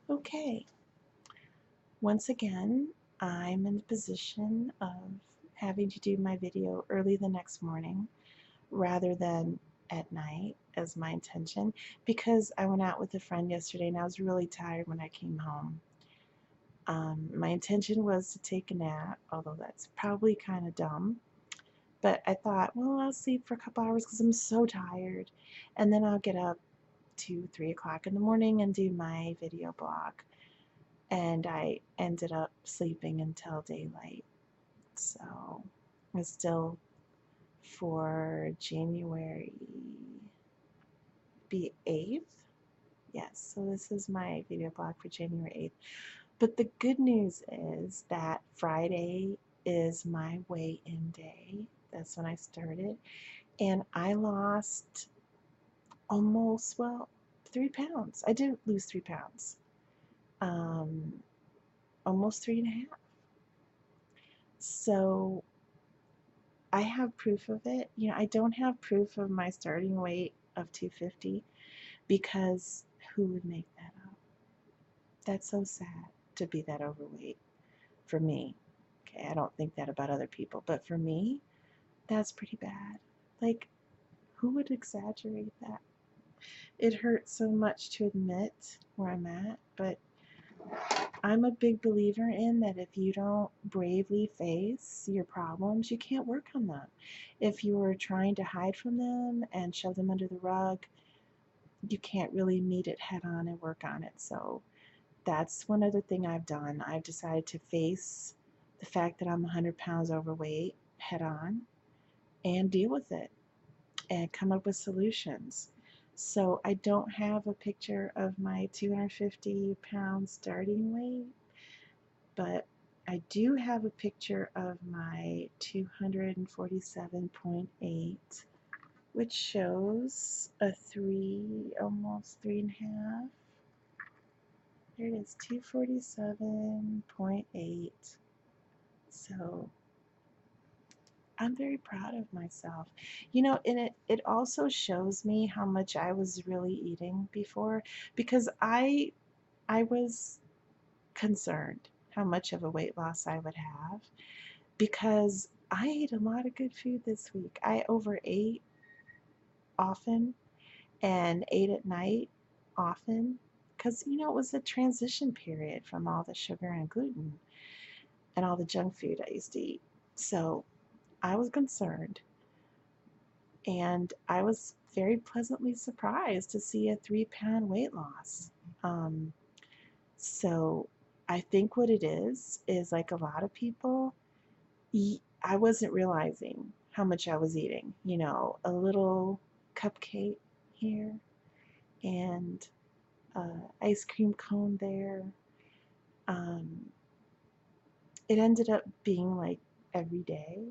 Okay, once again, I'm in the position of having to do my video early the next morning rather than at night as my intention because I went out with a friend yesterday and I was really tired when I came home. My intention was to take a nap, although that's probably kind of dumb. But I thought, well, I'll sleep for a couple hours because I'm so tired. And then I'll get up 2, 3 o'clock in the morning and do my video blog. And I ended up sleeping until daylight. So it's still for January the 8th. Yes, so this is my video blog for January 8th. But the good news is that Friday is my weigh-in day. That's when I started. And I lost almost, well, 3 pounds. I did lose 3 pounds. Um, almost 3.5. So I have proof of it. I don't have proof of my starting weight of 250 because who would make that up? That's so sad to be that overweight for me. Okay, I don't think that about other people, but for me, that's pretty bad. Like, who would exaggerate that? It hurts so much to admit where I'm at, but I'm a big believer in that if you don't bravely face your problems, you can't work on them. If you are trying to hide from them and shove them under the rug, you can't really meet it head on and work on it. So that's one other thing I've done. I've decided to face the fact that I'm 100 pounds overweight head on and deal with it and come up with solutions. So I don't have a picture of my 250-pound starting weight, but I do have a picture of my 247.8, which shows a 3, almost 3.5. There it is, 247.8. So I'm very proud of myself. And it also shows me how much I was really eating before because I was concerned how much of a weight loss I would have because I ate a lot of good food this week. I overate often and ate at night often because it was a transition period from all the sugar and gluten and all the junk food I used to eat. So I was concerned and I was very pleasantly surprised to see a 3-pound weight loss. Um, so I think what it is like a lot of people, I wasn't realizing how much I was eating. A little cupcake here and ice cream cone there. Um, it ended up being like every day.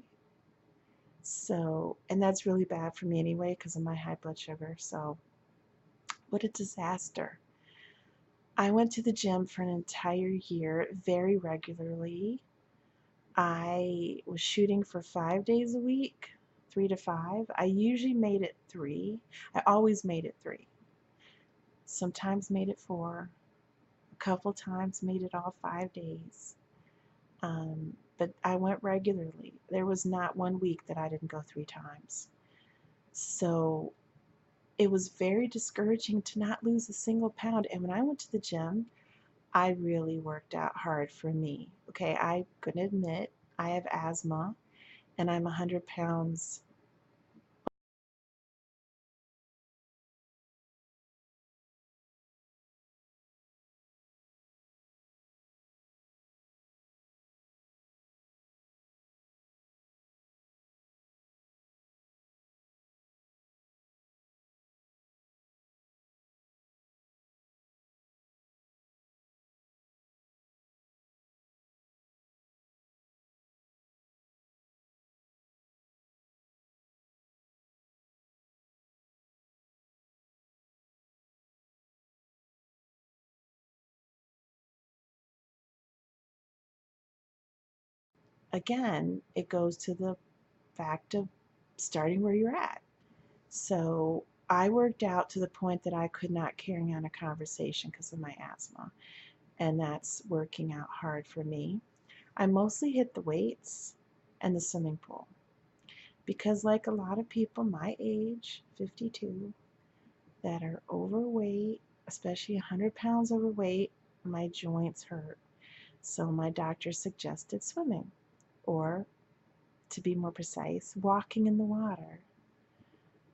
So, and that's really bad for me anyway because of my high blood sugar. So, what a disaster. I went to the gym for an entire year very regularly. I was shooting for 5 days a week, 3 to 5. I usually made it 3. I always made it 3. Sometimes made it 4. A couple times made it all 5 days. But I went regularly. There was not one week that I didn't go 3 times. So it was very discouraging to not lose a single pound. And when I went to the gym, I really worked out hard for me. Okay, I'm going to admit I have asthma and I'm 100 pounds. Again, it goes to the fact of starting where you're at. So I worked out to the point that I could not carry on a conversation because of my asthma. and that's working out hard for me. I mostly hit the weights and the swimming pool because, like a lot of people my age, 52, that are overweight, especially 100 pounds overweight, my joints hurt. So my doctor suggested swimming, or to be more precise, walking in the water.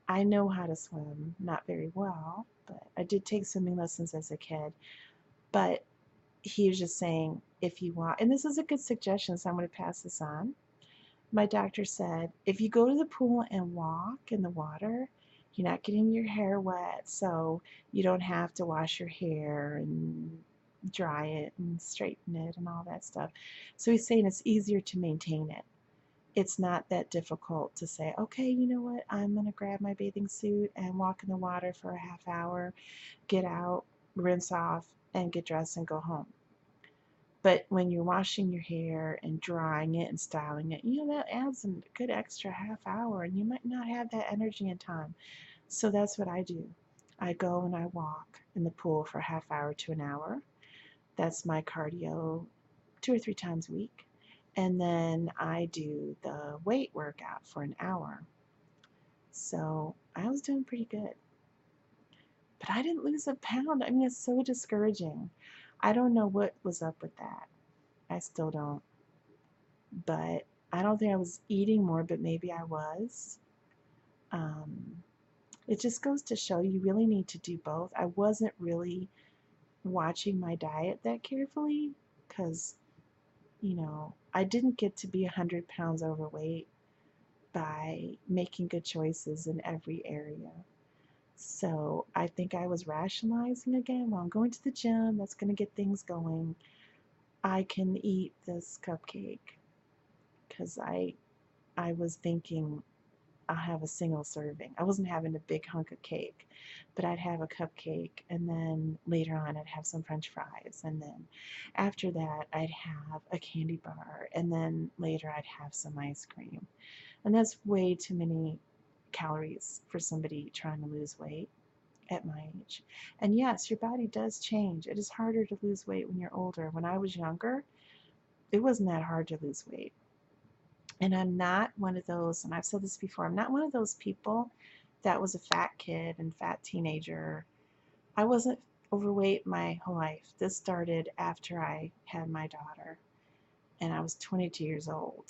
I know how to swim, not very well, but I did take swimming lessons as a kid. But he was just saying, if you want, and this is a good suggestion, so I'm going to pass this on. My doctor said, if you go to the pool and walk in the water, you're not getting your hair wet, so you don't have to wash your hair and dry it and straighten it and all that stuff. So he's saying it's easier to maintain it. It's not that difficult to say, okay, you know what, I'm going to grab my bathing suit and walk in the water for a half hour, get out, rinse off, and get dressed and go home. But when you're washing your hair and drying it and styling it, that adds a good extra half hour, and you might not have that energy and time. So that's what I do. I go and I walk in the pool for a half hour to an hour. That's my cardio 2 or 3 times a week. And then I do the weight workout for an hour. So I was doing pretty good. But I didn't lose a pound. I mean, it's so discouraging. I don't know what was up with that. I still don't. But I don't think I was eating more, but maybe I was. Um, it just goes to show you really need to do both. I wasn't really watching my diet that carefully because, I didn't get to be 100 pounds overweight by making good choices in every area. So I think I was rationalizing again. Well, I'm going to the gym. That's going to get things going. I can eat this cupcake because I was thinking I'll have a single serving. I wasn't having a big hunk of cake, but I'd have a cupcake, and then later on I'd have some French fries, and then after that I'd have a candy bar, and then later I'd have some ice cream. And that's way too many calories for somebody trying to lose weight at my age. And yes, your body does change. It is harder to lose weight when you're older. When I was younger, it wasn't that hard to lose weight. And I'm not one of those, and I've said this before, I'm not one of those people that was a fat kid and fat teenager. I wasn't overweight my whole life. This started after I had my daughter, and I was 22 years old.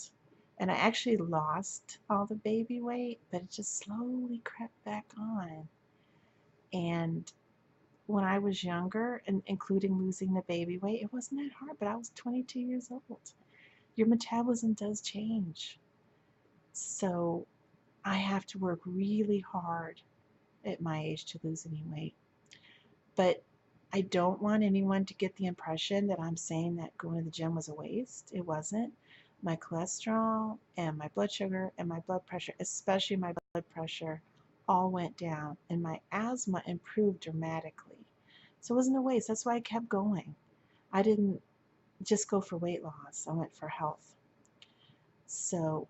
And I actually lost all the baby weight, but it just slowly crept back on. And when I was younger, and including losing the baby weight, it wasn't that hard, but I was 22 years old. Your metabolism does change. So I have to work really hard at my age to lose any weight. But I don't want anyone to get the impression that I'm saying that going to the gym was a waste. It wasn't. My cholesterol and my blood sugar and my blood pressure, especially my blood pressure, all went down, and my asthma improved dramatically. So it wasn't a waste. That's why I kept going. I didn't just go for weight loss, I went for health. So,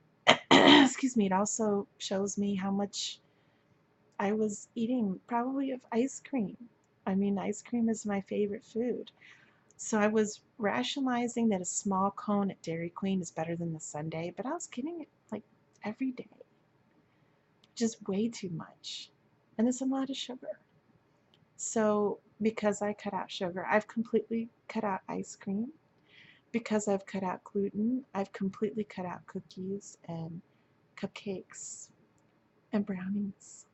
excuse me, it also shows me how much I was eating probably of ice cream. I mean, ice cream is my favorite food. So I was rationalizing that a small cone at Dairy Queen is better than the sundae, but I was getting it like every day, just way too much. And it's a lot of sugar. So because I cut out sugar, I've completely cut out ice cream. Because I've cut out gluten, I've completely cut out cookies and cupcakes and brownies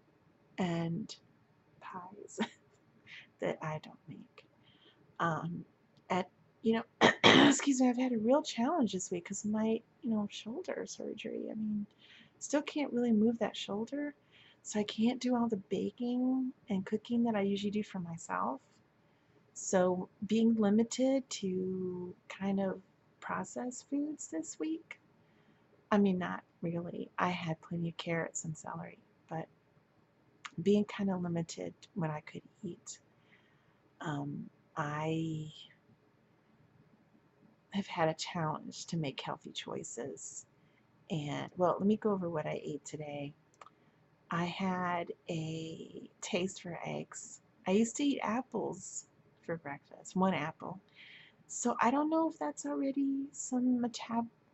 and pies that I don't make. Um, at excuse me, I've had a real challenge this week because of my shoulder surgery. I mean, still can't really move that shoulder, so I can't do all the baking and cooking that I usually do for myself. So being limited to kind of processed foods this week. I mean, not really. I had plenty of carrots and celery, but being kind of limited when I could eat. I have had a challenge to make healthy choices. And, well, let me go over what I ate today. I had a taste for eggs. I used to eat apples for breakfast, one apple. So I don't know if that's already some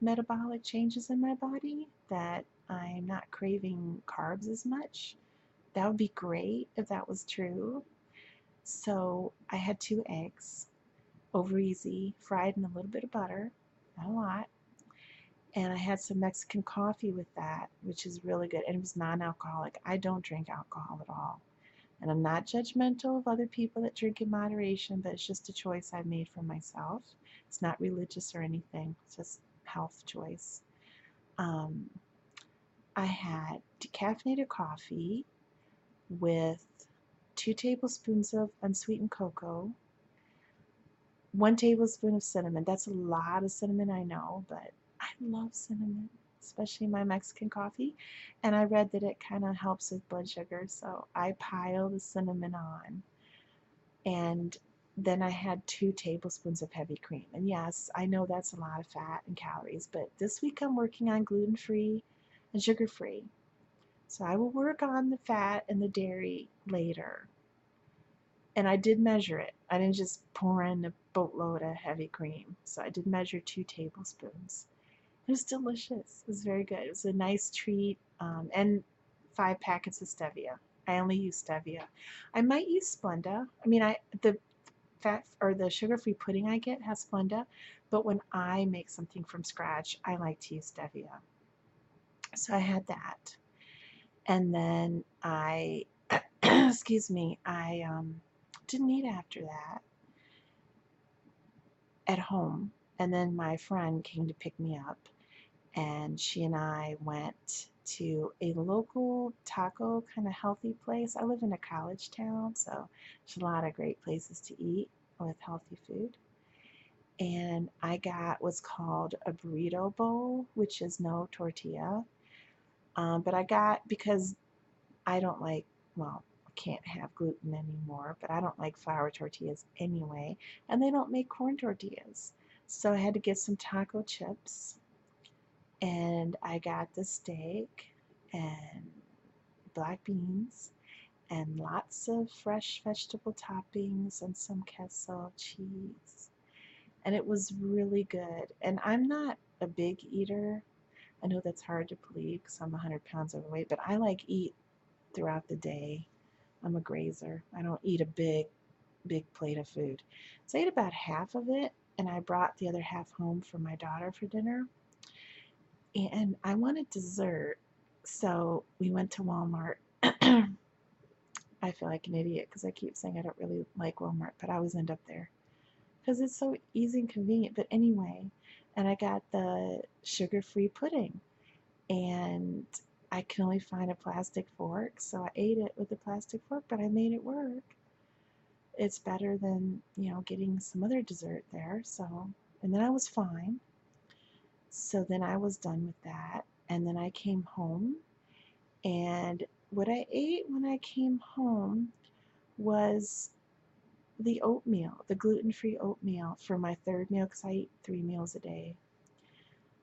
metabolic changes in my body that I'm not craving carbs as much. That would be great if that was true. So I had 2 eggs, over easy, fried in a little bit of butter, not a lot. And I had some Mexican coffee with that, which is really good. And it was non-alcoholic. I don't drink alcohol at all. And I'm not judgmental of other people that drink in moderation, but it's just a choice I made for myself. It's not religious or anything, it's just health choice. Um, I had decaffeinated coffee with 2 tablespoons of unsweetened cocoa, 1 tablespoon of cinnamon. That's a lot of cinnamon, I know, but I love cinnamon, especially in my Mexican coffee. And I read that it kind of helps with blood sugar, so I pile the cinnamon on. And then I had 2 tablespoons of heavy cream. And yes, I know that's a lot of fat and calories, but this week I'm working on gluten-free and sugar-free. So I will work on the fat and the dairy later. And I did measure it. I didn't just pour in a boatload of heavy cream. So I did measure 2 tablespoons. It was delicious. It was very good. It was a nice treat. And 5 packets of stevia. I only use stevia. I might use Splenda. I mean, the fat or the sugar-free pudding I get has Splenda, but when I make something from scratch, I like to use stevia. So I had that, and then I, excuse me, I didn't eat after that at home, and then my friend came to pick me up, and she and I went to a local taco kind of healthy place. I live in a college town, so there's a lot of great places to eat with healthy food. And I got what's called a burrito bowl, which is no tortilla. But I got, because I don't like, well, I can't have gluten anymore, but I don't like flour tortillas anyway, and they don't make corn tortillas. So I had to get some taco chips, and I got the steak and black beans and lots of fresh vegetable toppings and some queso cheese. And it was really good. And I'm not a big eater. I know that's hard to believe because I'm 100 pounds overweight, but I like eat throughout the day. I'm a grazer. I don't eat a big plate of food. So I ate about half of it, and I brought the other half home for my daughter for dinner. And I wanted dessert, so we went to Walmart. I feel like an idiot because I keep saying I don't really like Walmart, but I always end up there because it's so easy and convenient. But anyway, and I got the sugar-free pudding, and I can only find a plastic fork, so I ate it with a plastic fork, but I made it work. It's better than, getting some other dessert there. So, and then I was fine. So then I was done with that, and then I came home, and what I ate when I came home was the oatmeal, the gluten-free oatmeal for my third meal because I eat 3 meals a day.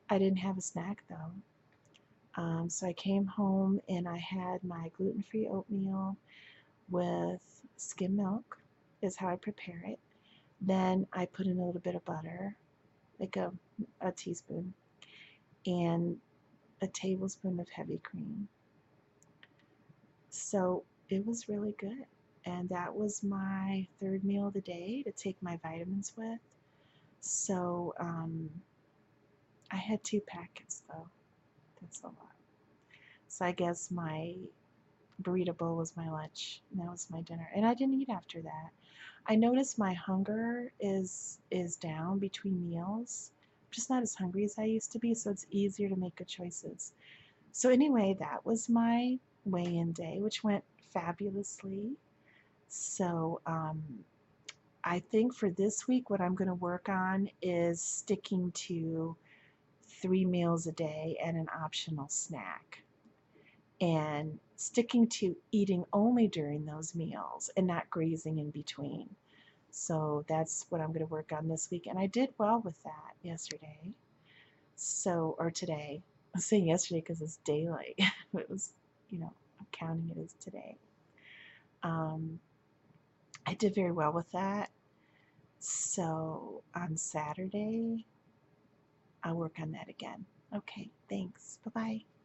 I didn't have a snack though. So I came home and I had my gluten-free oatmeal with skim milk, is how I prepare it. Then I put in a little bit of butter, like a teaspoon, and a tablespoon of heavy cream. So it was really good. And that was my third meal of the day to take my vitamins with. So I had 2 packets though. That's a lot. So I guess my burrito bowl was my lunch, and that was my dinner. And I didn't eat after that. I noticed my hunger is down between meals. I'm just not as hungry as I used to be, so it's easier to make good choices. So anyway, that was my weigh-in day, which went fabulously. So I think for this week, what I'm going to work on is sticking to 3 meals a day and an optional snack, and sticking to eating only during those meals and not grazing in between. So that's what I'm going to work on this week. And I did well with that yesterday. So, or today. I'm saying yesterday because it's daylight. It was, I'm counting it as today. Um, I did very well with that. So on Saturday, I'll work on that again. Okay, thanks. Bye bye.